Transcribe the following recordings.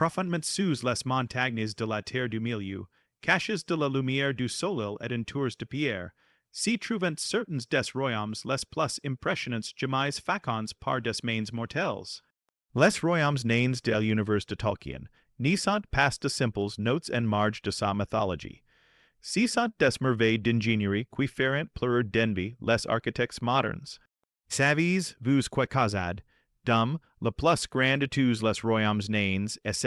Profondement sous les montagnes de la Terre du Milieu, caches de la lumière du soleil et entours de pierre, si trouvant certains des royaumes les plus impressionnants jamais facons par des mains mortels. Les Royaumes Nains de l'univers de Tolkien, ni sont pas de simples notes en marge de sa mythologie. Si sont des merveilles d'ingénierie qui feront pleurer d'envie les architectes modernes. Savez-vous que Khazad-dûm, le plus grand de tous les Royaumes Nains, est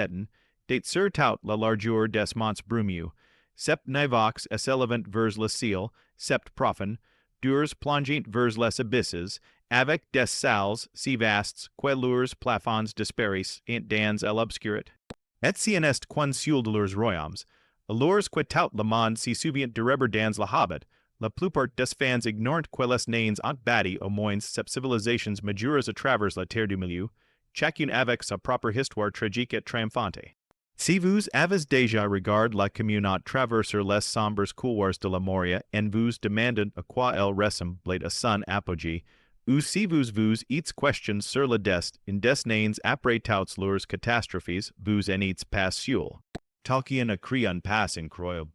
d'être sur toute la largeur des monts brumeux, sept niveaux et s'élevant vers le ciel, sept profonds, durs plongeant vers les abysses, avec des salles si vastes que leurs plafonds disparaissent dans l'obscurité. Et si en est qu'un seul de leurs royaumes, alors que tout le monde si souvient de reber dans le Hobbit, la plupart des fans ignorent que les nains ont bâti au moins sept civilisations majeures à travers la Terre du Milieu, chacune avec sa propre histoire tragique et triomphante. Si vous avez déjà regardé la communauté traverser les sombres couloirs de la Moria en vous demandant à quoi elle ressemblait à son apogée, ou si vous êtes questions sur le destin des nains après toutes leurs catastrophes, vous en êtes pas sûr. Tolkien a créé un pas incroyable,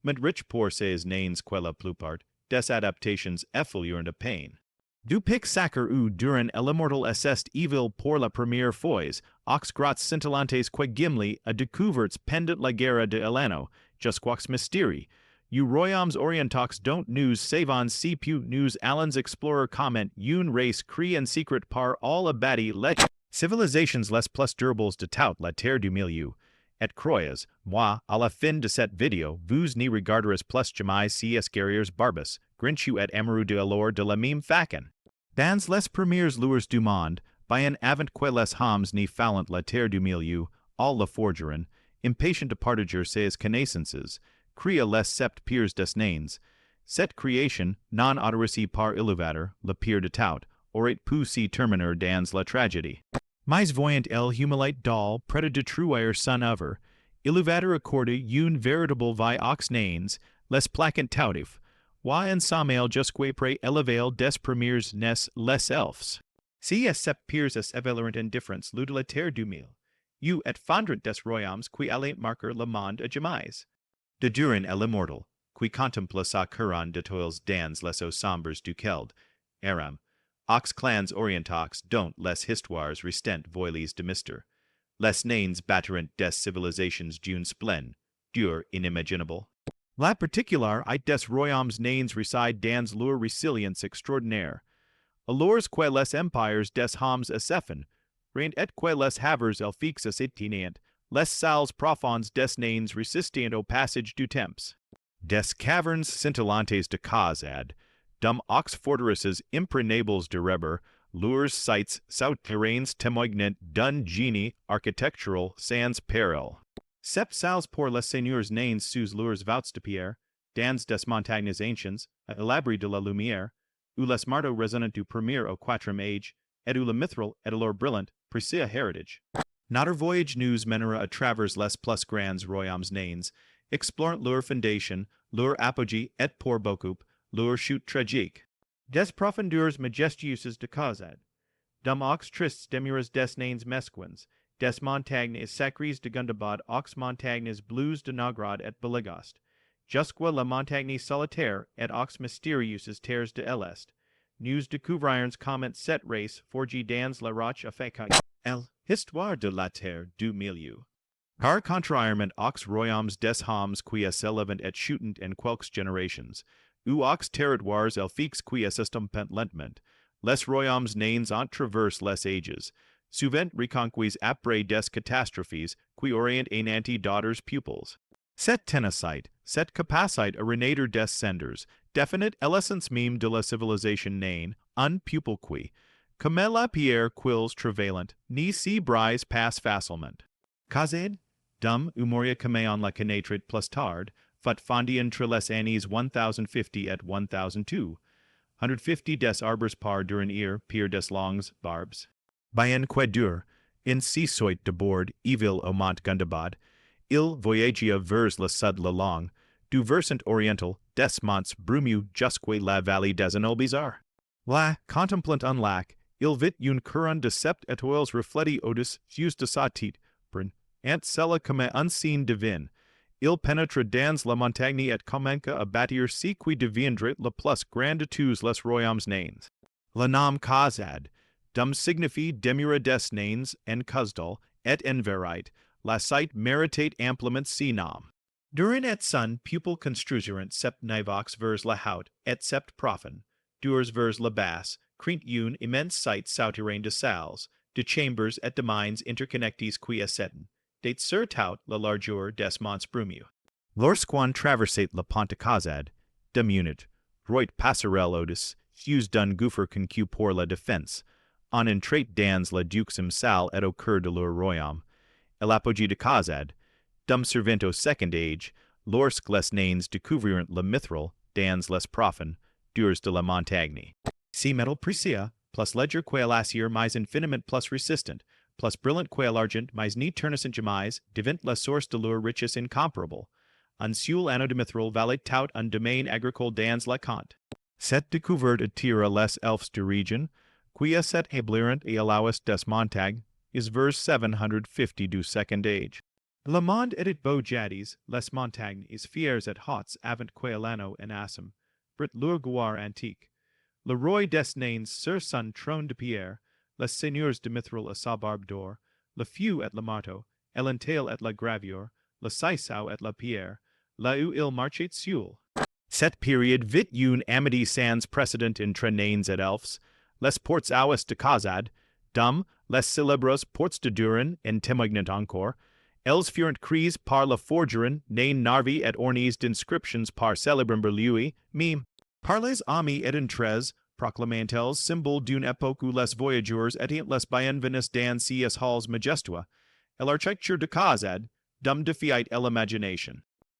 mais rich pour ces nains que la plupart des adaptations effleurent de peine. Du pic sacre ou Durin l'immortal assist evil pour la première fois, aux grottes scintillantes que Gimli a découvertes pendant la guerre de Elano, jusqu'aux mystères. You royaumes orientox don't nous savons si peu nous allons explorer comment une race crée en secret par all abattis les civilisations les plus durables de toute la Terre du Milieu. Et croyez, moi, à la fin de cette vidéo, vous n'y regarderez plus jamais si guerriers barbus, grinchu et amoureux de l'or de la même facon. Dans les premières lueurs du monde, bien avant que les hommes n'y fallent la Terre du Milieu, all la forgeron, impatient de partager ses connaissances, créa les Sept Pères des Nains. Cette création, non autorisée par Ilúvatar, le pire de tout, aurait pu s'y terminer dans la tragédie. Mais voyant el humilite doll près de détruire son œuvre, Ilúvatar accordé une véritable vie aux nains, les plaquant tautif, wa ensemble jusque près élever des premiers nes les elfes. Si es Sept Pères es évaluant indifference lu de la Terre du Milieu, you et fondant des royaumes qui allaient marquer le monde à jamais. De Durin l'immortal, qui contempla sa couronne de toils dans les eaux sombres du Keld, Aram, aux clans orientox dont les histoires restent voilées de mystère. Les nains battirent des civilisations d'une splendeur inimaginable. La particulière et des royaumes nains reside dans leur résilience extraordinaire. Alors que les empires des hommes acceptent, rien et que les havers elfiques itinéant, les salles profondes des nains résistent au passage du temps. Des cavernes scintillantes de Khazad-dûm aux forteresses imprenables de reber, leurs sites souterrains témoignent d'un génie architectural sans péril. Sept salles pour les seigneurs nains sous leurs voûtes de pierre, dans des montagnes anciennes, à l'abri de la lumière, où les marteaux résonnent du premier au quatrième âge, et où le mithril est leur brillant, précieux héritage. Notre voyage nous mènera à travers les plus grands royaumes nains, explorant leur fondation, leur apogée et pour beaucoup, leur chute tragique. Des profondeurs majestueuses de Khazad-dûm aux tristes demeures des Nains Mesquins, des Montagnes sacrées de Gundabad aux Montagnes bleues de Nógrad et Belegost, jusque la Montagne solitaire et aux mystérieuses terres de l'Est, nous découvrirons comment cette race forgée dans la roche affecta l'histoire de la Terre du Milieu. Par contrairement aux royaumes des hommes qui s'élèvent et chutent en quelques générations, ou aux territoires elfiques qui s'estompent lentement, les royaumes nains ont traversé les ages, souvent reconquis après des catastrophes qui orient un anti-daughters pupils. Cette ténacité, cette capacité à renaître des cendres, définit l'essence même de la civilisation naine, un pupil qui, comme la pierre quils travaillant, ni si brise passe facilement. Khazad-dûm ou Moria comme on la connaîtrait plus tard, fut fondée entre les années 1050 et 1002, 150 des arbres par dernier pire des longues barbes. Bien que dur, in si soit de bord evil au Mont Gundabad, il voyagia vers le sud le long, du versant oriental des monts brumeux jusque la vallée des Anobizar. Là, contemplant un lac, il vit une couronne de sept étoiles reflétées au-dessus de sa tête, ant cella comme unseen divin. Il pénètre dans la montagne et commence à bâtir ce qui deviendrait le plus grand de tous les royaumes nains. Le nom Khazad, dum signifie demura des nains en Khazdal, et en vérité, la site méritate amplement ce nom. Durin et son pupil construisirent sept nivox vers la haute et sept profond, durs vers la basse, crint une immense site souterrain de salles, de chambers et de mines interconnectés qui asceten, det sur tout la largeur des monts brumieux. Lorsqu'on traversait la pente Khazad, dum unit, roit passerelle odis, fuse d'un gouffre concu pour la défense, on entrait dans la duxem salle et au cœur de leur royaume, et l'apogée de Khazad, dum servent au second age, lorsque les nains découvrirent le mithril dans les profonds, durs de la montagne. Si metal precia, plus ledger quail acier mais infiniment plus resistant, plus brillant quail argent mais ni ternissant jamais, devint la source de leur richesse incomparable. Un seul anneau de mithril valait tout un domaine agricole dans la conte. Cette découverte attira les elfes de région, qui set éblirent et allowis des montagnes, is vers 750 du second age. Le monde edit beau jadis, les montagnes is fiers et hots avant quail anneau en assem, brit leur gloire antique. Le roi des nains sur son trône de pierre, les seigneurs de mithril à sa barbe d'or, le feu et le marteau, l'entail et la gravure, le ciseau et la pierre, là où il marchait seul. Cette période vit une amity sans précédent entre nains et elfes, les ports auas de Khazad, dum, les célèbres ports de Durin en témoignent encore, els furent crises par la forgeron, nain narvi et ornis d'inscriptions par célébrem berliui, meme. Par les amis et entrés, proclamant-elles symbole d'une époque où les voyageurs étaient les bienvenus dans ces halles majestueux, et l'architecture de Khazad, dum défiait l'imagination.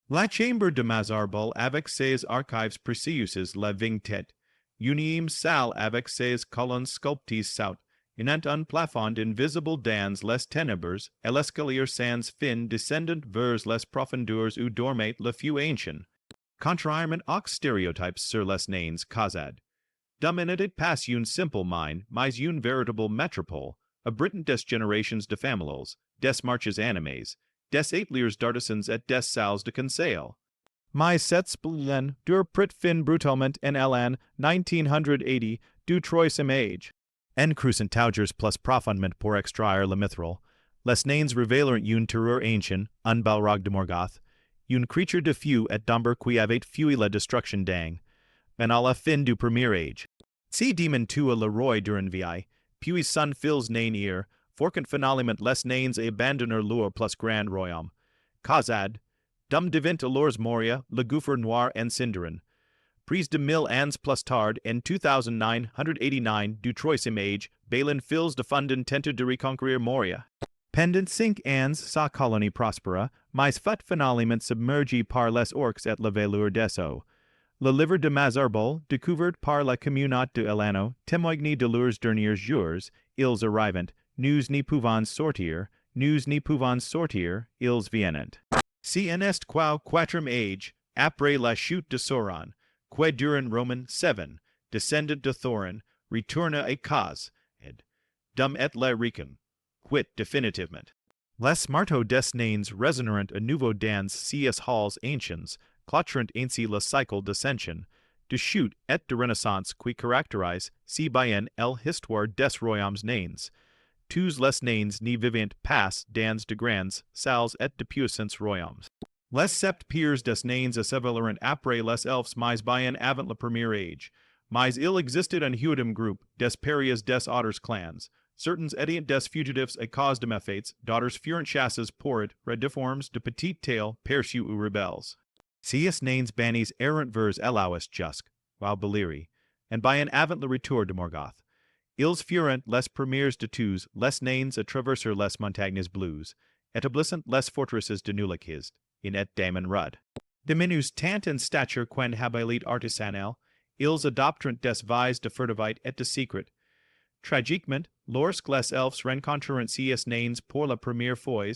La chambre de Mazarbol avec ses archives précieuses la vingt-tête, unime salle avec ses colonnes sculptées saut, inant un plafond invisible dans les ténèbres, et l'escalier sans fin descendant vers les profondeurs où dormait le feu ancien. Contrairement aux stéréotypes sur les nains Khazad, dominated pas une simple mine, mais une véritable métropole, abritant des générations de familles, des marches animées, des ateliers d'artisans et des salles de conseil. Mais cette splendide dur prit fin brutalement en l'an 1980 du troisième âge. En cruisant taugers plus profondément pour extraire le mithril, les nains révélèrent une terreur ancienne, un Balrog de Morgoth, une creature de feu et d'ombre qui avait fui la destruction d'Ang, en à la fin du premier âge. Si démon tua le roi Durin vie, puis son fils nain ir, forquant finalement les nains abandonnèrent leur plus grand royaume. Khazad, dum devint alors Moria, le gouffre noir en Sindarin. Prise de 1000 ans plus tard, en 2989 du troisième âge, Balin fils de Fondation tented de reconquérir Moria. Pendant 5 ans, sa colonie prospéra, mais fut finalement submergée par les orques et la velours des eaux. Le livre de Mazarbol, découvert par la communauté de Elano, témoigne de leurs derniers jours, ils arrivent, nous n'y pouvons sortir, ils viennent. Si en est quatrième âge, après la chute de Sauron, que Durin Roman 7, descendant de Thorin, retourna à Khaz, dum et la recon, quit définitivement. Les marteaux des nains résonnèrent à nouveau dans ces halls anciens, clôturant ainsi le cycle d'ascension, de chute et de renaissance qui caractérise si bien l'histoire des Royaumes Nains. Tous les nains n'y vivant pas dans de grandes salles et de puissants royaumes. Les Sept Pères des nains assevelèrent après les elfes mais bien avant le premier âge, mais il existait un huitième groupe, des parias des autres clans. Certains étaient des fugitifs à cause de méfaits, d'autres furent chassés pour it, rediformes de petite taille, perçus ou rebelles. Ces nains bannis errant vers Elauis jusque, while Beliri, and bien avant le retour de Morgoth. Ils furent les premiers de tous les nains à traverser les montagnes bleues, établissant les forteresses de Nulakist, in et Damon Rud. Diminuent tant en stature quen habilit artisanal, ils adopteront des vies de furtivité et de secret. Tragiquement, lorsque les elfes rencontreront ces nains pour la première fois,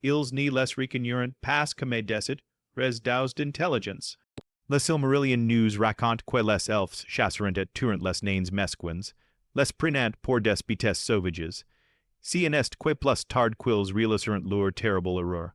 ils n'y les reconnurent pas comme des res daus d'intelligence. Le Silmarillion news raconte que les elfes chasseront et tueront les nains mesquins, les prenant pour des bêtes sauvages. Est que plus tard quills realisserant lure terrible error.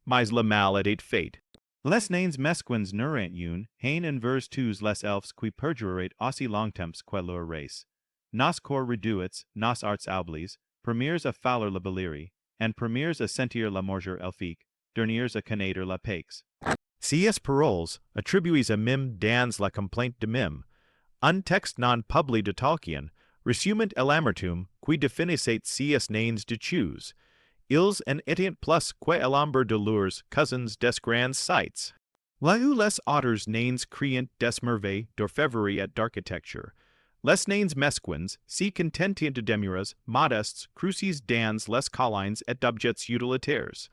Mais la mal et eight fate. Les nains mesquins nurant un, hain and vers tous les elfs qui perjurate aussi longtemps que leur race. Nos cor reduits, nos arts aublis, premiers a faller la beliri, and premiers a sentir la morger elfique, derniers a connaître la paix. Cs paroles, attribuis a mim dans la complainte de mim, un texte non publi de Tolkien, resument elamertum, qui definisset cs nains de choose, ils en étant plus que elamber de leurs cousins des grands sites. Là où les auteurs nains créant des merveilles d'orfèvrerie et d'architecture, les nains mesquins, si contentient de demuras, modestes, crucis dans les collines et d'objets utilitaires.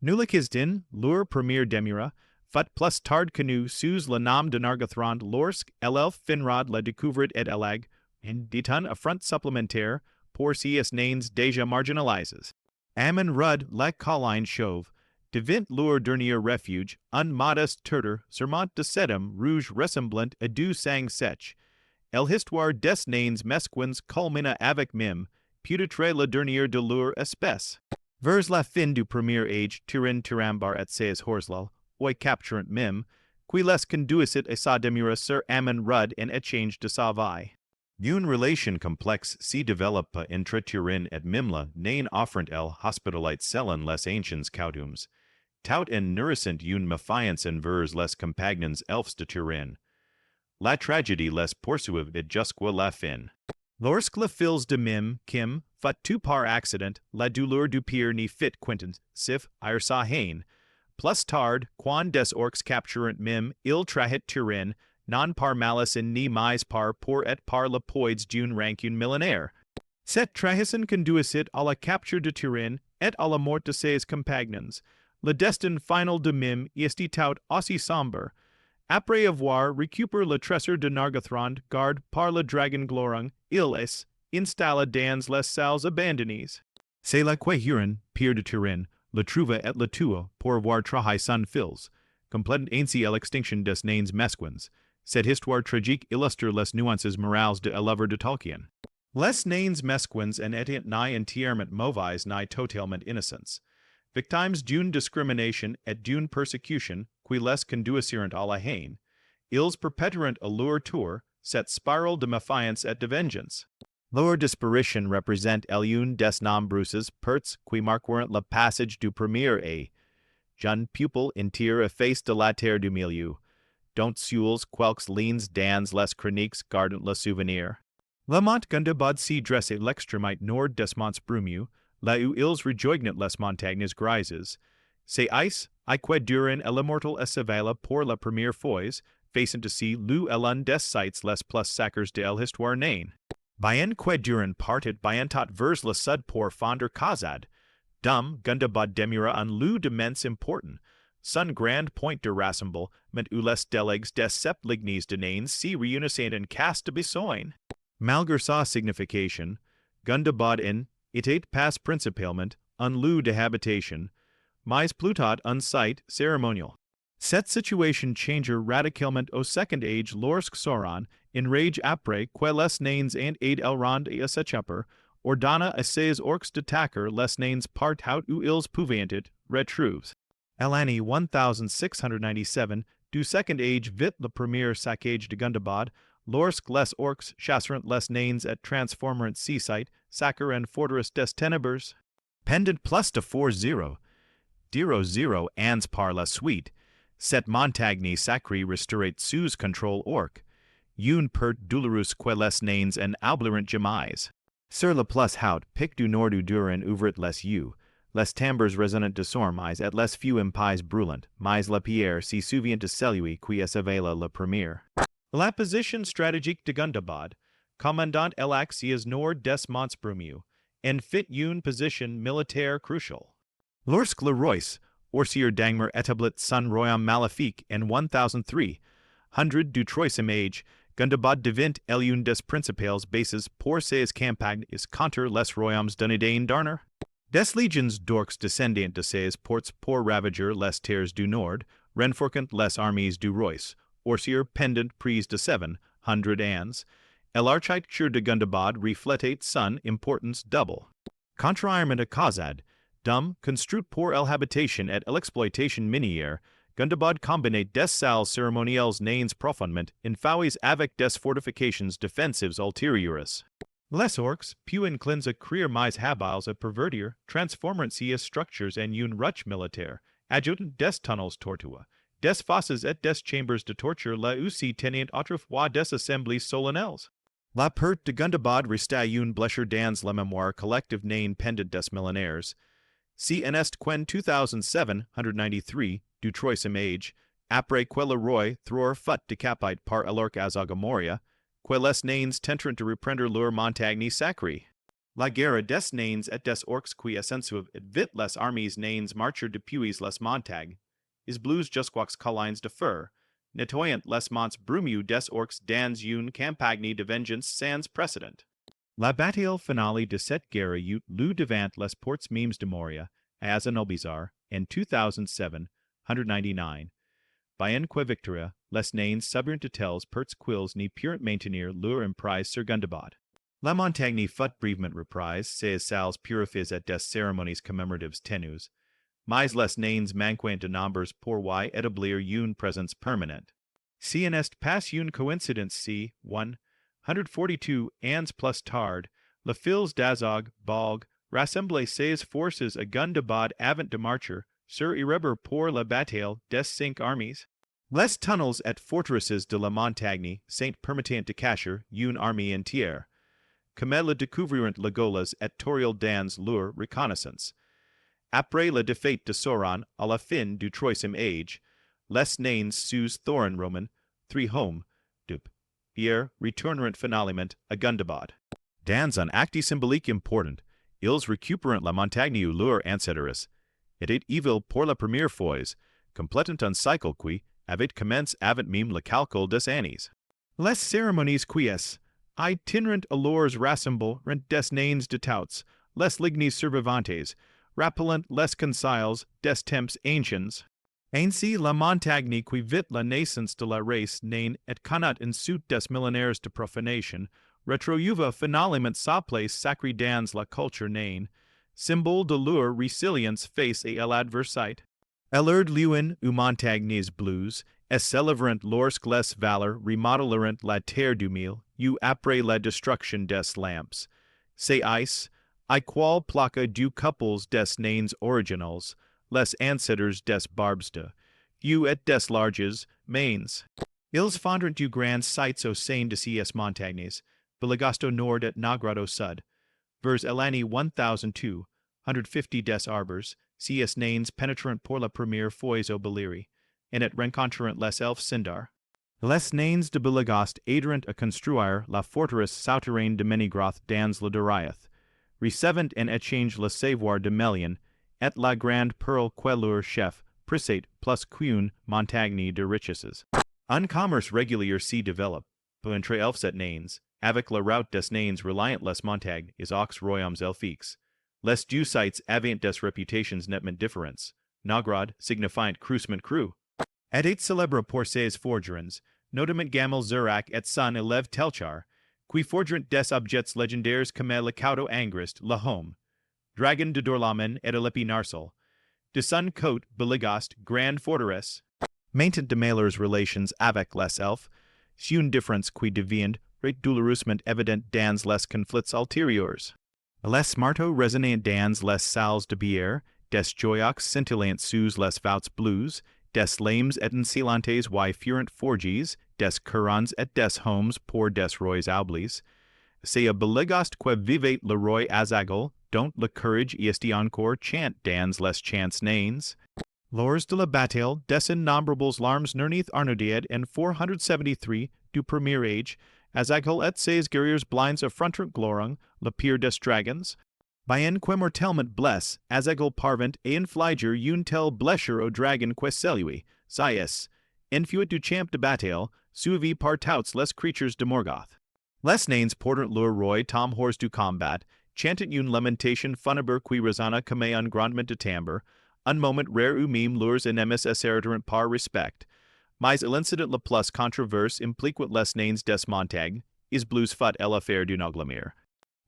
Nuliquis din, leur premier demura, fut plus tard canu sous le nom de Nargothrond lorsque l'elfe Finrod la découvrit et elag, and dit un affront supplémentaire pour cs nains déjà marginalises. Ammon Rudd la colline chauve, devint leur dernier refuge, un modeste tertre, serment de sedum rouge ressemblant à du sang sec. El histoire des nains mesquins culmina avec mim, peut-être le dernier de leur espèce. Vers la fin du premier age, Túrin tirambar et ses horslal, oi capturant mim, qui les conduisit à sa demura sur Ammon Rudd en échange de sa vie. Une relation complexe si développe entre Túrin et Mimla, nain offrant el hospitalite sellen les anciens cautums. Tout en nourrissant une méfiance envers les compagnons elfes de Túrin. La tragédie les poursuivit et jusque la fin. Lorsque les fils de Mim, Kim, fut tout par accident, la douleur du pire ni fit quintant, sif, ir sa hain. Plus tard, quan des orcs capturant Mim, il trahit Túrin, non par malice in ni mais par pour et par la poids d'une rancune millénaire. Cet trahisson conduisit à la capture de Túrin et à la mort de ses compagnons. Le destin final de Mim est tout aussi sombre. Après avoir récupéré le trésor de Nargothrond, garde par le dragon glorung, il est installé dans les salles abandonnées. C'est là que Huron, pire de Túrin, le trouva et le tua pour avoir trahi son fils, complète ainsi l'extinction des nains mesquins. Cette histoire tragique illustre les nuances morales de l'œuvre de Tolkien. Les nains mesquins en étant ni entièrement mauvais ni totalement innocents. Victimes d'une discrimination et d'une persécution qui les conduisirent à la haine, ils perpétueront à leur tour cette spirale de méfiance et de vengeance. Leur disparition représente l'une des nombreuses pertes qui marqueront le passage du premier et jeune pupil entier efface de la Terre du Milieu, dont seuls quelques lignes dans les chroniques gardent le souvenir. Le Mont Gundabad s'y dressait l'extrémité nord des monts Brumieux, là où ils rejoignent les montagnes grises. C'est ice, que Durin et l'immortal Esavela pour la première fois, faisant aussi l'un des sites les plus sacres de l'histoire naine. Bien que Durin partit bientôt vers le sud pour fonder Khazad-dûm, Gundabad demura un lieu d'immense important. Son grand point de rassemblement où les délègues des sept lignes de nains s'y réunissent en caste de besoin. Malgré sa signification, Gundabad était pas principalement un lieu de habitation, mais plutôt un site cérémonial. Cette situation changea radicalement au second âge lorsque Sauron, enragé après que les nains en aid elrond et s'échapper, ordonna à ses orcs d'attaquer les nains partout où ils pouvaient être retrouvés. L'année 1697 du second âge vit le premier saccage de Gundabad, lorsque les orcs chasseront les nains et transformeront seaside, sacre en forteresse des ténèbres. Pendant plus de 4-0, diro 0 ans par la suite, cette montagne sacrée restaurait sous contrôle orc, une perte douloureuse que les nains en oublieront jamais. Sur le plus haut pic du nord du Durin ouvrit les yeux, les timbres résonnant de sormais et les feux impies brûlantes, mais la pierre si souvient de celui qui essavela le premier. La position stratégique de Gundabad, commandant l'axe nord des monts Brumieux, en fit une position militaire cruciale. Lorsque le Royce, Orsier Dangmer établit son royaume maléfique en 1300 du troisième âge, Gundabad devint l'une des principales bases pour ses campagnes contre les royaumes dunédain d'Arner. Des légions d'orcs descendant de ces ports pour ravager les terres du nord, renforcant les armées du Royce, Orsier pendant prise de 700 ans, l'architecture de Gundabad reflétait son importance double. Contrairement à Khazad-dûm, construit pour el habitation et l'exploitation minière, Gundabad combinait des salles cérémonielles nains profondement infauées avec des fortifications défensives ultérieures. Les orcs, peu inclins à créer mais habiles à pervertir, transformant ces structures en une ruche militaire, ajoutant des tunnels tortueux, des fosses et des chambers de torture là aussi tenant autrefois des assemblées solennelles. La perte de Gundabad restait une blessure dans la mémoire collective nain pendant des millénaires. Si en est quen 2793 du troisième age, après que le roi Thror fut décapité par l'orc Azog à Moria, que les nains tentent de reprendre leur Montagnes sacré. La guerre des nains et des orcs qui ascensuent et vite les armies nains marchent depuis les montagnes, is blues jusqu'aux collines de fer, nettoyant les monts brumeux des orcs dans une campagne de vengeance sans précédent. La bataille finale de cette guerre eut lieu devant les portes mêmes de Moria, as en Ilúvatar, en 2799. Bien que victoria, les nains subirent de tels pertes quils ne purent maintenir leur emprise sur Gundabad. La montagne fut brièvement reprise, ces salles purifiées et des cérémonies commémoratives tenues, mais les nains manquant de nombres pour y établir une présence permanente. Si en est pas une coïncidence si, 142 ans plus tard, les fils d'Azog, Balrog, rassemblent ses forces à Gundabad avant de marcher, sur Erebor pour la bataille des 5 armies. Les tunnels et forteresses de la montagne saint permettant de cacher une armée entière, comme le découvrirent les Gaulois et Tauriel dans leur reconnaissance. Après la défaite de Sauron à la fin du troisième âge, les nains sous Thorin Roman, Trihome, dup, Pierre retournèrent finalement à Gundabad. Dans un acte symbolique important, ils récupérèrent la montagne où leurs ancêtres étaient evil pour la première fois, complétant un cycle qui avait commencé avant même le calcul des années. Les cérémonies quies itinerant alors rassemblent des nains de Touts, les lignes survivantes, rappelant les conciles des temps anciens. Ainsi, la montagne qui vit la naissance de la race naine et connaît ensuite des millénaires de profanation, retrouva finalement sa place sacrée dans la culture naine, symbole de leur résilience face à l'adversité. Elerd Lewin ou montagnes blues, et célébrant lorsque les valeurs remodeleront la Terre du Milieu, ou après la destruction des lamps. C'est ice, I qual placa du couples des nains originals, les ancêtres des barbes de, ou et des larges mains. Ils fondrent du grand sites au sein de ces montagnes, Beligasto nord et Nagrado sud, vers l'année 1200, 150 des arbres, ces nains pénétrant pour la première fois au Beliri, et et rencontrant les elfes Sindar. Les nains de Beligast aidèrent à construire la forteresse souterraine de Menigroth dans le Doriath, recevant en échange le savoir de Melian, et la grande pearl que leur chef prissait plus qu'une montagne de richesses. Un commerce régulier s'y développe, entre elfes et nains, avec la route des nains reliant les montagnes is aux royaumes elfiques. Les deux sites avaient des réputations nettement différentes, Nagrad signifiant cruisement cru. Et est célèbre pour ses forgerons, notamment Gamel Zurak et son élève Telchar, qui forgeront des objets légendaires comme le Caudo Angrist, le Home, Dragon de Dorlamen et l'Épée Narsal, de son côté Beligast, grande forteresse, maintenant de meilleures relations avec les elfes, une différence qui devient douloureusement évidente dans les conflits ultérieurs. Les marteaux résonnant dans les salles de bière, des joyaux scintillantes sous les voûtes bleues, des lames et scintillantes y furent forges, des courants et des homes pour des rois oublis. C'est à Beligast que vivait le roi Azagol, dont le courage est encore chant dans les chants nains. Lors de la bataille des innombrables larmes nernith Arnodiad en 473 du premier âge, Azagol et ses guerriers blinds affrontent Glorung, le pire des dragons. Bien que mortellement blesse, Azagol parvint à infliger une telle blessure au dragon que celui, Sias, enfuit du champ de bataille, suivi par toutes les creatures de Morgoth. Les nains portent leur roi Tom Horse du combat, chantant une lamentation funèbre qui résonna comme un grondement de tambour, un moment rare où même leurs ennemis essèrent par respect. Mais l'incident le plus controverse impliquant les nains des montagnes, is blues fut l'affaire du Noglamir.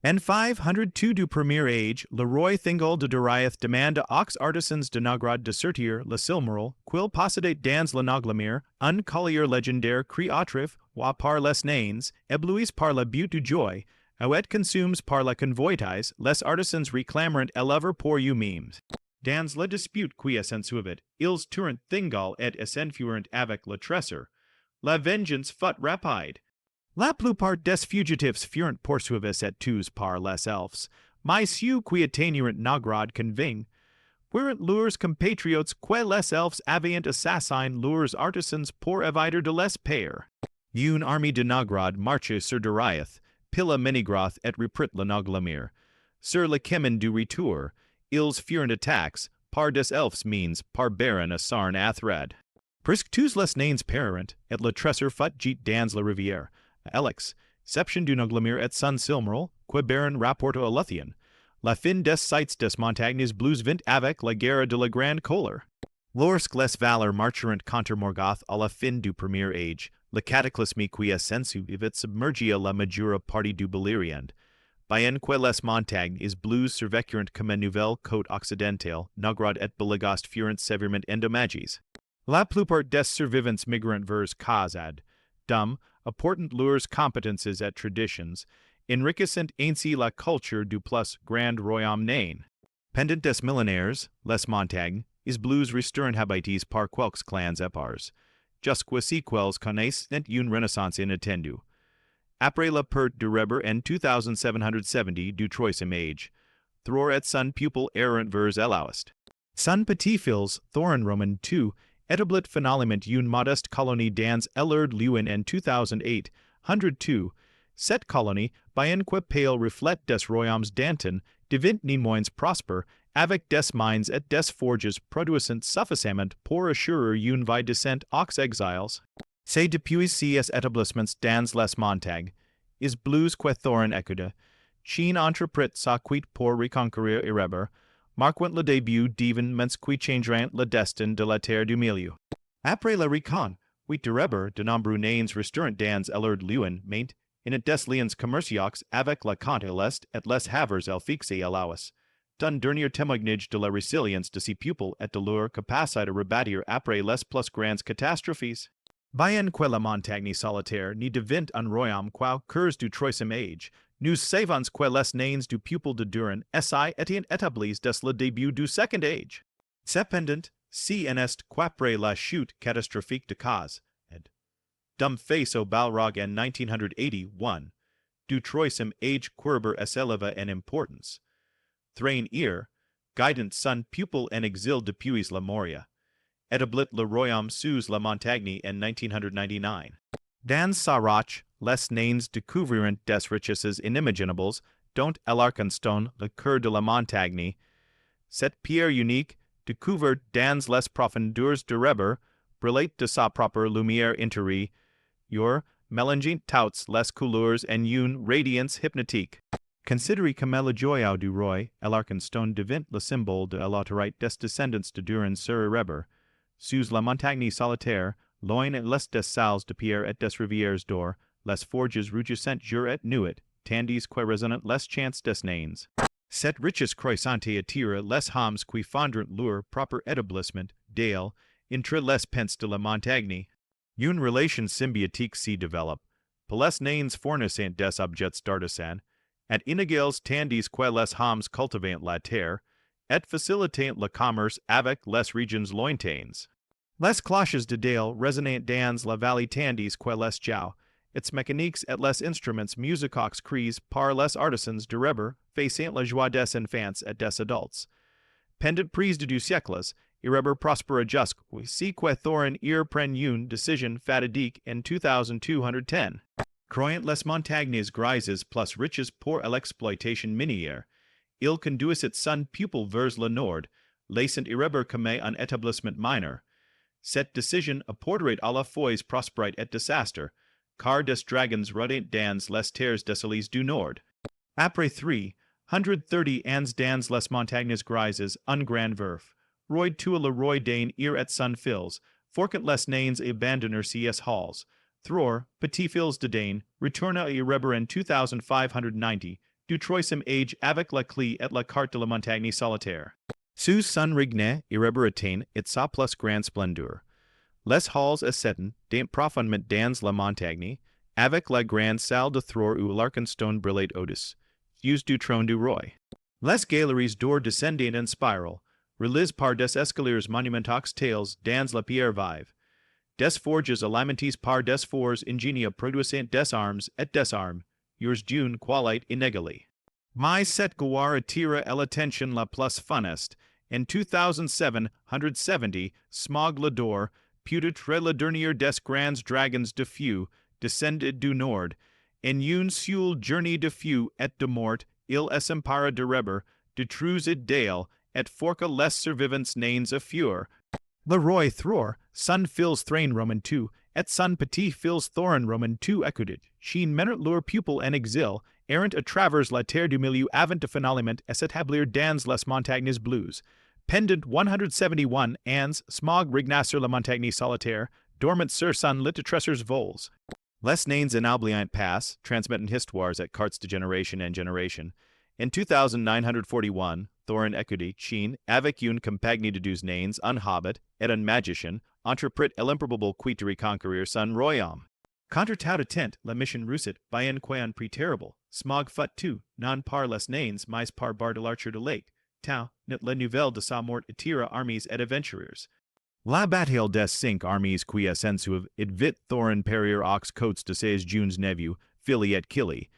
En 502 du premier age, le roi Thingol de Doriath demande aux artisans de Nogrod de sortir le silmaril, quil possédait dans le Noglamir, un collier légendaire créatif, ou par les nains, éblouis par la beauté du joy, et consumes par la convoitise, les artisans réclamant élèver pour you memes. Dans la dispute qui s'ensuivit, ils turent Thingol et s'enfuirent avec le trésor. La vengeance fut rapide. La plupart des fugitifs furent poursuivis et tués par les elfes, mais ceux qui atteignirent Nogrod conving, fuirent leurs compatriotes que les elfes avaient assassinés leurs artisans pour éviter de les payer. Une armée de Nogrod marchait sur Doriath, pilla Menigroth et reprit le Noglamir. Sur le chemin du retour, ils furent attaqués, par des elfes means, par Baron à Sarn Athred. Presque tous les nains périrent, et le trésor fut jeté dans la rivière. Alex, Seption du Noglamir et son silmaril, que Baron rapporte à Luthien. La fin des sites des Montagnes bleus vint avec la guerre de la grande colère. Lorsque les valeurs marcheront contre Morgoth à la fin du premier âge, le cataclysme qui s'ensuivit submergia la majeure partie du Beleriand. Bien que les Montagnes bleus survécurent comme nouvelle côte occidentale, Nogrod et Belegost furent sévèrement endommagés. La plupart des survivants migrant vers Khazad-dûm, apportant leurs competences et traditions, enriquissant ainsi la culture du plus grand Royaumes Nains. Pendant des millénaires, les Montagnes bleus restaurent habités par quelques clans épars, jusqu'ici quels connaissent une renaissance inattendue. Après la perte de Reber en 2770 du troisième âge, Thror et son pupil errant vers l'ouest. Son petit-fils, Thorin Roman II, établit finalement une modeste colonie dans Lieu en 2008, 102. Cette colonie, bien que pale reflète des royaumes d'antan, devint néanmoins prosper, avec des mines et des forges produisant suffisamment pour assurer une vie décente aux exiles. C'est depuis ces établissements dans les montagnes, bleus que Thorin écuda, Chine entreprit sa quête pour reconquérir Erebor, marquant le début d'événements qui changeront le destin de la Terre du Milieu. Après la reconquête d'Erebor, de nombreux nains restaurant dans Lieu maint, in des liens commerciaux avec la côte à l'est et les havres elfiques à l'ouest. D'un dernier témoignage de la résilience de ses pupils et de leur capacité à rebâtir après les plus grandes catastrophes. Bien que la montagne solitaire n'y devint un royaume qu'au cours du troisième âge, nous savons que les nains du pupil de Durin étaient établis dès le début du second âge. Cependant, si en est qu'après la chute catastrophique de Khazad-dûm face au Balrog en 1981, du troisième âge Querber s'éleva en importance. Thrain guidant son pupil en exil depuis la Moria, établit le royaume sous la montagne en 1999. Dans sa roche, les nains découvrirent des richesses inimaginables, dont l'Arkenstone, le cœur de la montagne. Cette pierre unique, découverte dans les profondeurs de Reber, brillait de sa propre lumière intérieure, mélangeant toutes les couleurs en une radiance hypnotique. Considéré comme le joyau du roi, l'Arkenstone devint le symbole de l'autorité des descendants de Durin sur Reber. Sous la montagne solitaire, loin les des salles de pierre et des rivières d'or, les forges rugissent jour et nuit, tandis que résonnent les chants des nains. Cette richesse croissante attire les hommes qui fondrent leur propre établissement, dale, entre les pentes de la montagne. Une relation symbiotique s'y développe. Les nains fournissent des objets d'artisan, et inégales tandis que les hommes cultivent la terre, et facilitent le commerce avec les régions lointaines. Les cloches de dale résonnent dans la vallée tandis que les joues, its mécaniques et les instruments musicoques créés par les artisans de Reber faisant la joie des enfants et des adultes. Pendant prise de 2 siècles, Reber prospera jusqu'à que Thorin prenne une décision fatidique en 2210. Croyant les montagnes grises plus riches pour l'exploitation minière, il conduisit son pupil vers le nord, laissant Reber comme un établissement mineur. Cette décision apporterait à la fois prospérité et désastre, car des dragons rôdaient dans les terres désolées du nord. Après 330 ans dans les montagnes grises, un grand verf, roid tout le roi Dain et son fils, forquant les nains abandonnèrent ces halls. Thror, petit-fils de Dain, retourna à Reber en 2590, du troisième âge avec la clé et la carte de la montagne solitaire. Sous son règne irréprochable et sa plus grande splendeur. Les halls asceten d'un profondement dans la montagne, avec la grande salle de throne où l'archenstone brillait au-dessus du trône du roi. Les galeries d'or descendant en spiral, reliées par des escaliers monumentaux tales dans la pierre vive. Des forges alimentés par des forts ingénieux produisant des armes et des armes, yours d'une qualité inégalée. Mais cette gloire attira l'attention la plus funeste. En 2770, Smog le d'or, peut-être le dernier des grands dragons de feu, descended du nord. En une seule journée de feu et de mort, il s'empara de reber, détruisit dale, et forca les survivants nains a fur. Le roi Thror, son fils Thrain Roman II, et son petit fils Thorin Roman II écoutit, chien menant leur pupil en exil, errant à travers la terre du milieu avant de finalement s'établir dans les montagnes bleues. Pendant 171 ans, Smog regna sur la montagne solitaire, dormant sur son lit de tresseurs vols. Les nains en oubliant pass, transmittant histoires et cartes de génération en génération. En 2941, Thorin écoutit, chien, avec une compagnie de 12 nains, un hobbit et un magicien, entreprit l'improbable quête de reconquérir son royaume. Contre tout attent, la mission réussit, bien qu'un prix terrible. Smog fut tout, non par les nains, mais par bar de l'archer de lake. Tau, net la nouvelle de sa mort attira armies et aventurers. La bataille des 5 armies qui s'ensuivent et vit Thorin périr aux côtes de ses jeunes neveux, Fili et Kili.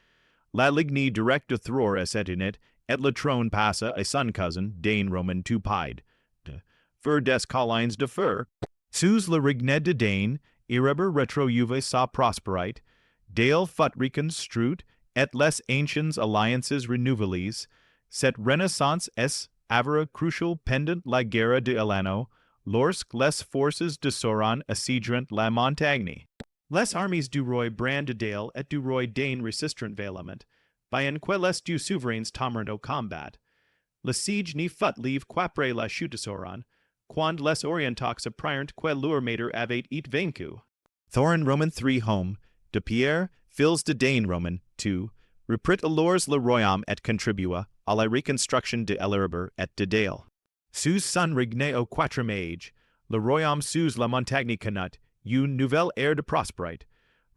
La lignée directe de Thror s'éteignit, et le trône passa à son cousin, Dane Roman II Pied. Fur des collines de fur. Sous le règne de Dane, irreber retro-juve sa prospérite, Dale fut reconstruite, et les anciennes alliances renouvelées. Cette renaissance est avera crucial pendant la guerre de Elano, lorsque les forces de Sauron assiégeront la montagne. Les armies du roi Bran de Dale et du roi Dane resistrent vaiement, bien que les deux souverains tombèrent au combat. Le siege n'y fut live qu'après la chute de Sauron, quand les orientaux apprirent que leur maître avait été vaincu. Thorin Roman III home, de Pierre, fils de Dane Roman II, reprit alors le royaume et contribua à la reconstruction de Elreber et de Dale. Sous son règne au quatrième âge, le royaume sous la montagne connut une nouvelle ère de prospérité,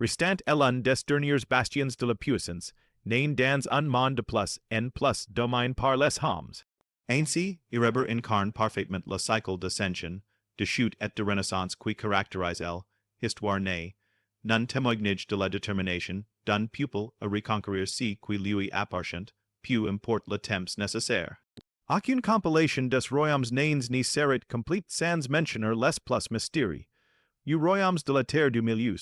restant l'un des derniers bastions de la puissance, nain dans un monde de plus en plus domaine par les hommes. Ainsi, Elreber incarne parfaitement le cycle d'ascension, de chute et de renaissance qui caractérise l'histoire née, non témoignage de la détermination d'un pupil à reconquérir ce qui lui appartient, peu importe le temps nécessaire. Aucune compilation des Royaumes Nains n'y serait complète sans mentionner les plus mystérieux. U Royaumes de la Terre du Milieu,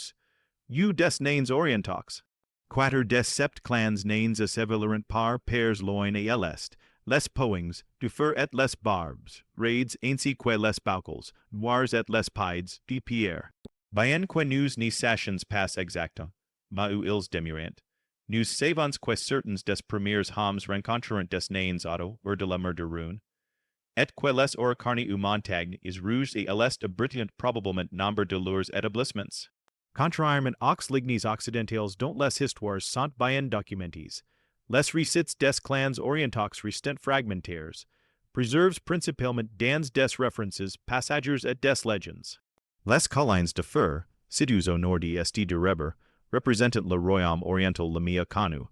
U des Nains Orientaux. Quater des sept clans nains assevellerant par pairs loin et l'est, les poings, du fur et les barbes, raids ainsi que les boucles, noirs et les pieds, de pierre. Bien que nous n'y sachions pas exactement, mais où ils demeurent, nous savons que certains des premiers hommes rencontreront des nains auto hors de la mer de Rune, et que les orcarni ou montagnes is rouge et l'est abritent probablement nombre de leurs établissements. Contrairement aux lignes occidentales dont les histoires sont bien documentées, les récits des clans orientaux restent fragmentaires, preserves principalement dans des références passagers et des légendes. Les collines de fur, situées au nord est de Reber, représentent le royaume oriental Lamia Kanu,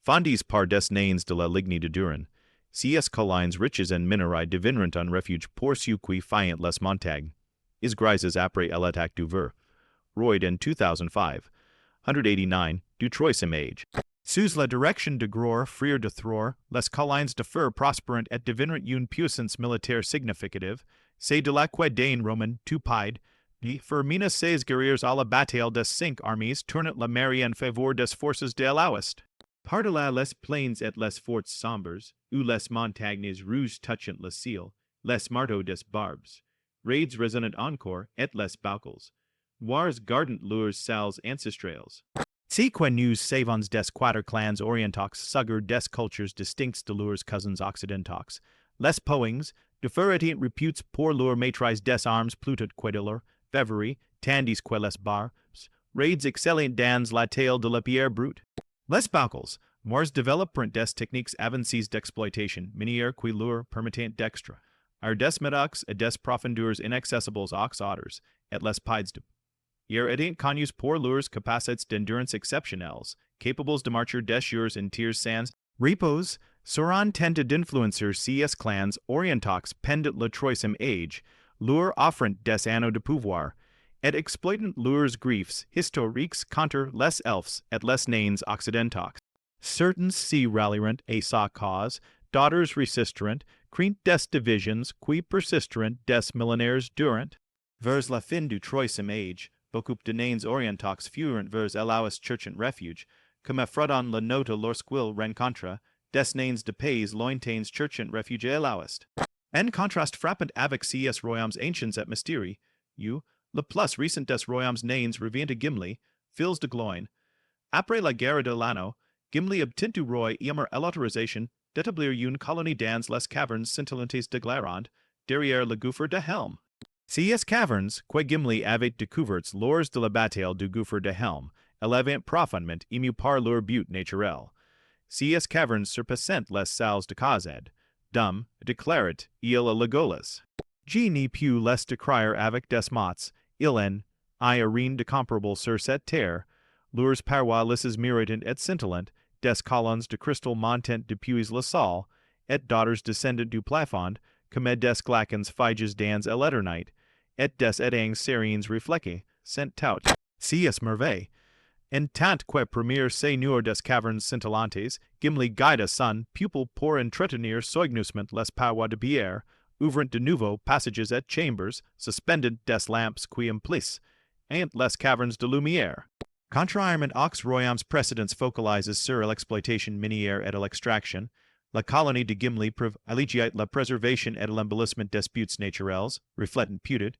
fondés par des nains de la lignée de Durin. Ces collines riches en minerais deviendront un refuge pour ceux qui fuient les montagnes, is grises après l'attaque du Ver. Royd en 2005, 189, du troisième âge. Sous la direction de Gloire, frère de Thror, les collines de fur prosperant et deviendront une puissance militaire significative, c'est de là que Dane Roman II Pied, de fermina ses guerriers à la bataille des 5 armies tournant la Moria en faveur des forces de l'Ouest. Par-delà les plains et les forts sombres, où les montagnes rouges touchant le ciel, les marteaux des barbes, raids résonnent encore et les boucles, noirs gardent leurs salles ancestrales. Si que nous savons des 4 clans orientaux sugar des cultures distinctes de leurs cousins occidentaux, les poings, de ferretent reputes pour leur maîtrise des armes plutot que de leur février, tandis que les barbes, raids excellent dans la tale de la pierre brute. Les boucles, Moires développent des techniques avancées d'exploitation, minières qui leur permettent d'extra. Des médocs et des profondeurs inaccessibles aux otters, et les pides de. Hier étant connus pour leurs capacités d'endurance exceptionnelles, capables de marcher des jours entiers sans repos, seront tentés d'influencer ces clans orientox pendant le troisième âge, leur offrant des anneaux de pouvoir, et exploitant leurs griefs historiques contre les elfes et les nains occidentox. Certains s'y rallieront à sa cause, d'autres resisteront, crient des divisions qui persisteront des millénaires durant. Vers la fin du troisième âge, beaucoup de nains orientox furent vers Elauist cherchant refuge, comme affrontant la note lorsqu'ils rencontrent des nains de pays lointains cherchant refuge à Elauist. En contraste frappant avec ces royaumes anciens et mystérieux, le plus récent des royaumes nains revient à Gimli, fils de Gloin. Après la guerre de l'anneau, Gimli obtint du roi Eomer l'autorisation d'établir une colonie dans les cavernes scintillantes de Glairand, derrière le gouffre de Helm. Ces cavernes, que Gimli avait découvertes lors de la bataille du gouffre de Helm, élevant profondément ému par leur but naturel. Ces cavernes surpassant les salles de Khazad-dûm, déclarat il à Legolas. Je n'y pus les décrire avec des mots, il en I a rien de comparable sur cette terre, leurs parois lisses méritant et scintillantes, des colonnes de cristal montant depuis le sol, et daughters descendant du plafond, comme des glacons figes dans l'éternité, et des étangs seriens refléqués, sent tout. Ces merveilles. En tant que premier seigneur des cavernes scintillantes, Gimli guida son pupil pour entretenir soigneusement les parois de pierre, ouvrant de nouveaux passages et chambers, suspendant des lampes qui emplissent, et les cavernes de lumière. Contrairement aux royaumes précédents focalisés sur l'exploitation minière et l'extraction, la colonie de Gimli privilégiait la préservation et l'embellissement des buts naturels, reflétant peut-être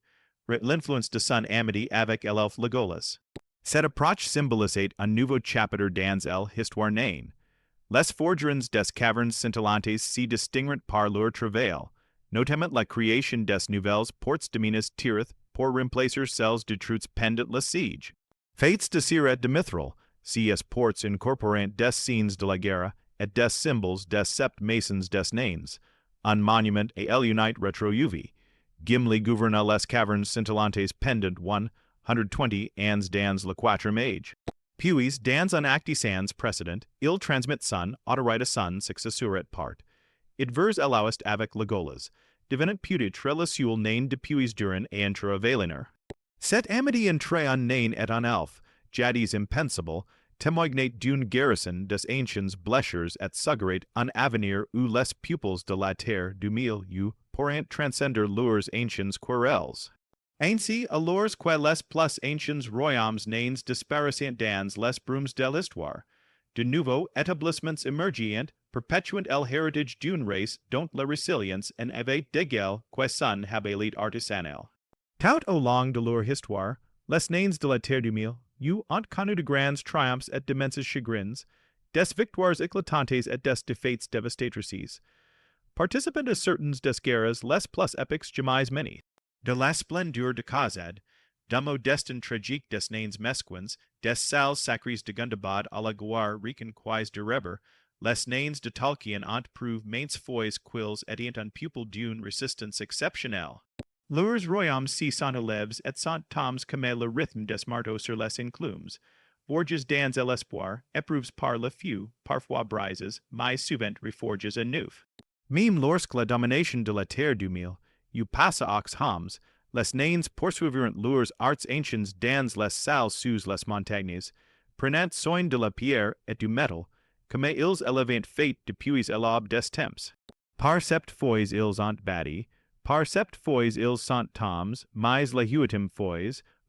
l'influence de son amitié avec l'elfe Legolas. Cette approche symbolisait un nouveau chapitre dans l'histoire naine. Les forgerons des cavernes scintillantes s'y distinguent par leur travail, notamment la création des nouvelles portes de mines tirith pour remplacer celles de trucs pendant le siege. Fates de Siret de Mithril, ces portes incorporant des signes de la guerre et des symboles des sept masons des nains, un monument à l'unite retro-uvi. Gimli gouverna les cavernes scintillantes pendant 120 ans dans le quatrième âge. Puis, dans un acte sans précédent, il transmit son autorité à son successeur et part. It vers Elauist avec Legolas, devenant peut-être le seul nain depuis Durin et entre Valinor. Cette amitié entre un nain et un elfe, jadis impensable, témoignait d'une garrison des anciens blessures et suggérait un avenir où les pupils de la Terre du Milieu pourraient transcender leurs anciens querelles. Ainsi, alors que les plus anciens royaumes nains disparaissent dans les brumes de l'histoire, de nouveaux établissements émergent, perpétuant el héritage d'une race dont la résilience en avait d'égal que son habilité artisanale. Tout au long de leur histoire, les nains de la Terre du Milieu ont connu de grands triomphes et d'immenses chagrins, des victoires éclatantes et des défaites dévastatrices. Participant à certaines des guerres les plus épiques jamais menées. De la splendeur de Khazad, d'un destin tragique des Nains Mesquins, des salles sacrées de Gundabad à la gloire reconquise de Reber, les nains de Tolkien ont prouvé maintes fois qu'ils étaient un pupil d'une résistance exceptionnelle. Leurs royaumes si sont élèves et sont tombes comme le rythme des marteaux sur les enclumes, forges dans l'espoir, éprouves par le feu, parfois brises, mais souvent reforges à neuf. Même lorsque la domination de la Terre du Milieu passe aux hommes, les nains poursuivirent leurs arts anciens dans les salles sous les montagnes, prenant soin de la pierre et du métal, comme ils élevant fait depuis l'aube des temps. Par sept fois ils ont bâti, par sept fois ils sont tombes, mais la huitième fois,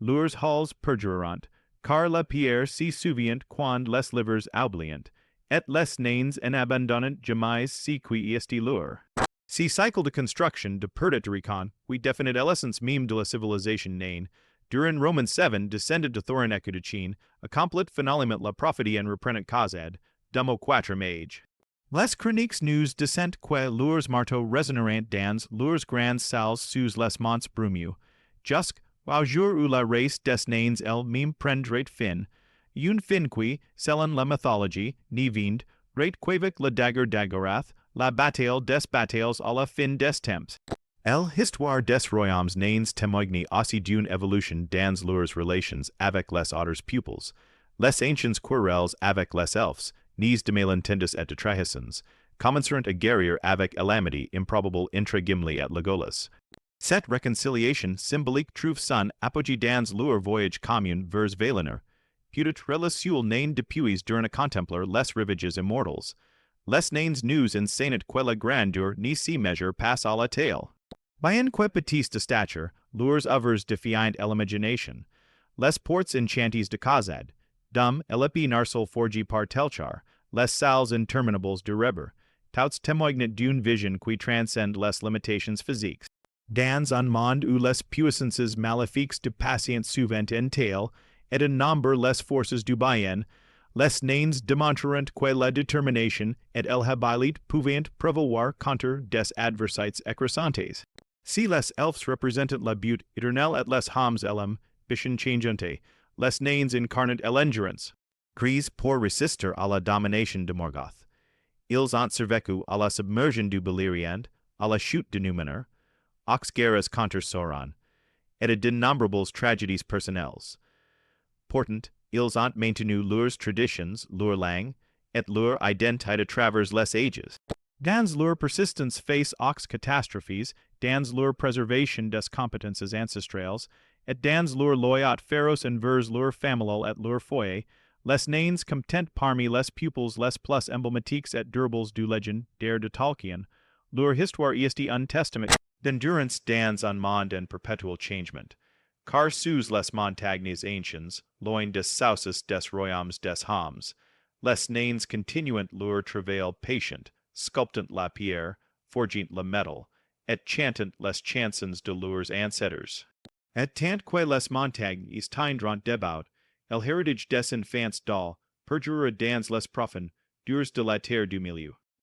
leurs halls perjurant, car la pierre si souvient quand les livres oubliant, et les nains en abandonnant jamais si qui est leur. Ce cycle de construction de Perdit-Recon, qui définit l'essence même de la civilisation naine, Durin Roman 7 descended de Thorin Ecudicine, accomplit finalement la prophétie en reprenant Khazad, dum au quatrième âge. Les chroniques nous descent que leurs marteaux résonneront dans leurs grandes salles sous les monts brumeux, jusqu'au jour où la race des nains elle-même prendrait fin, une fin qui, selon la mythologie, n'y vint, Great quavic la dagger dagorath, la bataille des batailles à la fin des temps. L'histoire des Royaumes Nains témoigne aussi d'une évolution dans leurs relations avec les autres pupils, les anciens querelles avec les elfes, ni de malentendus et de trahisons, commenceront à guerrier avec calamity improbable entre Gimli et Legolas. Cette réconciliation symbolique trouve son apogée dans leur voyage commun vers Valinor, put relation nain depuis Durin à contempler les rivages immortals. Les nains nous enseignent que la grandeur ni si mesure passe à la tale. Bien que petits de stature, leurs œuvres défiant l'imagination, les ports enchantés de Khazad-dûm, l'épée narcel forgé par Telchar, les salles interminables de Reber, tous témoignent d'une vision qui transcende les limitations physiques. Dans un monde où les puissances maléfiques de patience souvent entail, et un nombre les forces du bien, les nains démontreront que la détermination et l'habilité pouvant prévaloir contre des adversités écrasantes. Si les elfes représentent la beauté éternelle et les hommes l'âme bichen changeante, les nains incarnent l'endurance. Gris pour résister à la domination de Morgoth. Ils ont survécu à la submersion du Beleriand, à la chute de Númenor, aux guerres contre Sauron, et à d'innombrables tragédies personnelles. Pourtant, ils ont maintenu leurs traditions, leur langue, et leur identité à travers les ages. Dans leur persistance face aux catastrophes, dans leur préservation des compétences ancestrales, et dans leur loyauté féroce envers leur famille et leur foyer, les nains comptent parmi les pupils les plus emblématiques et durables du legend de Tolkien. Leur histoire est un testament d'endurance dans un monde en perpetuel changement. Car sous les montagnes anciennes, loin des sources des royaumes des hommes, les nains continuent leur travail patient, sculptant la pierre, forgant le métal, et chantant les chansons de leurs ancêtres. Et tant que les montagnes tindront débat, el héritage des enfants d'Aulë perdurera dans les profondes durs de la Terre du Milieu.